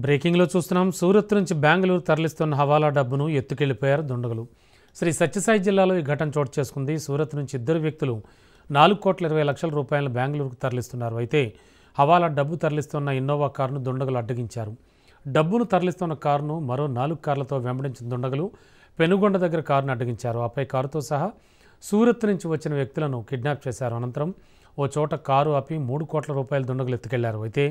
బ్రేకింగ్లో చూస్తున్నాం. సూరత్ నుంచి బెంగళూరు తరలిస్తున్న హవాలా డబ్బును ఎత్తుకెళ్లిపోయారు దుండగులు. శ్రీ సత్యసాయి జిల్లాలో ఈ ఘటన చోటు చేసుకుంది. సూరత్ నుంచి ఇద్దరు వ్యక్తులు 4,20,00,000 రూపాయలను బెంగళూరుకు తరలిస్తున్నారు. అయితే హవాలా డబ్బు తరలిస్తున్న ఇన్నోవా కారును దుండగులు అడ్డగించారు. డబ్బును తరలిస్తున్న కారును మరో 4 కార్లతో వెంబడించిన దుండగులు పెనుగొండ దగ్గర కారును అడ్డగించారు. ఆపై కారుతో సహా సూరత్ నుంచి వచ్చిన వ్యక్తులను కిడ్నాప్ చేశారు. అనంతరం ఓ చోట కారు ఆపి 3 కోట్ల రూపాయల దుండగులు ఎత్తుకెళ్లారు. అయితే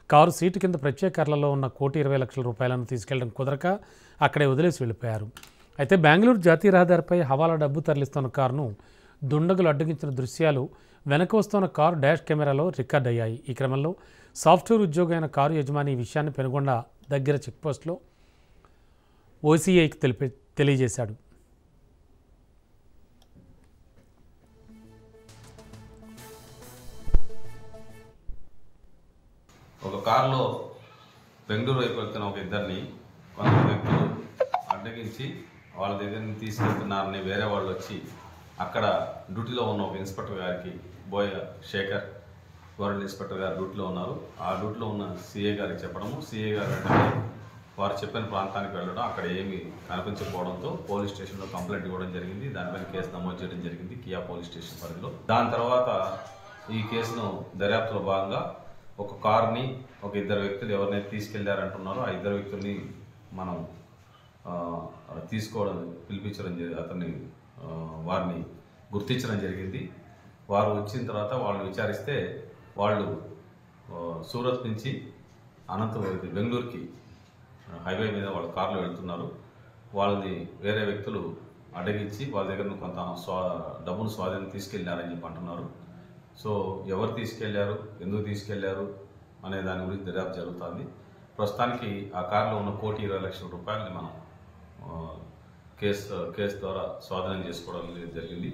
కారు సీటు కింద ప్రత్యేక కార్లలో ఉన్న 1,20,00,000 రూపాయలను తీసుకెళ్లడం కుదరక అక్కడే వదిలేసి వెళ్ళిపోయారు. అయితే బెంగళూరు జాతీయ రహదారిపై హవాలా డబ్బు తరలిస్తున్న కారును దుండగులు అడ్డగించిన దృశ్యాలు వెనక వస్తున్న కారు డాష్ కెమెరాలో రికార్డ్ అయ్యాయి. ఈ క్రమంలో సాఫ్ట్వేర్ ఉద్యోగి అయిన కారు యజమాని ఈ విషయాన్ని పెనుగొండ దగ్గర చెక్పోస్ట్లో ఓసీఐకి తెలియజేశాడు. ఒక కారులో బెంగళూరు వైపు వెళ్తున్న ఒక ఇద్దరిని కొంత వ్యక్తులు అడ్డగించి వాళ్ళ దగ్గర నుంచి తీసుకెళ్తున్నారని వేరే వాళ్ళు వచ్చి అక్కడ డ్యూటీలో ఉన్న ఒక ఇన్స్పెక్టర్ గారికి బోయ శేఖర్ గవర్నమెంట్ ఇన్స్పెక్టర్ గారు డ్యూటీలో ఉన్నారు. ఆ డ్యూటీలో ఉన్న సిఏ గారికి చెప్పడము, సిఏ గారు వెంటనే వారు చెప్పిన ప్రాంతానికి వెళ్ళడం, అక్కడ ఏమీ కనిపించకపోవడంతో పోలీస్ స్టేషన్లో కంప్లైంట్ ఇవ్వడం జరిగింది. దానిపైన కేసు నమోదు చేయడం జరిగింది కియా పోలీస్ స్టేషన్ పరిధిలో. దాని తర్వాత ఈ కేసును దర్యాప్తులో భాగంగా ఒక కారుని ఒక ఇద్దరు వ్యక్తులు ఎవరినైతే తీసుకెళ్లారంటున్నారో ఆ ఇద్దరు వ్యక్తుల్ని మనం పిలిపించడం అతన్ని వారిని గుర్తించడం జరిగింది. వారు వచ్చిన తర్వాత వాళ్ళు విచారిస్తే వాళ్ళు సూరత్ నుంచి బెంగళూరుకి హైవే మీద వాళ్ళ కారులో వెళ్తున్నారు. వాళ్ళని వేరే వ్యక్తులు అడ్డగించి వాళ్ళ దగ్గర కొంత డబ్బును స్వాధీనం తీసుకెళ్ళారని చెప్పి అంటున్నారు. సో ఎవరు తీసుకెళ్లారు, ఎందుకు తీసుకెళ్లారు అనే దాని గురించి దర్యాప్తు జరుగుతుంది. ప్రస్తుతానికి ఆ కారులో ఉన్న 1,20,00,000 రూపాయలని మనం కేసు ద్వారా స్వాధీనం చేసుకోవడం జరిగింది.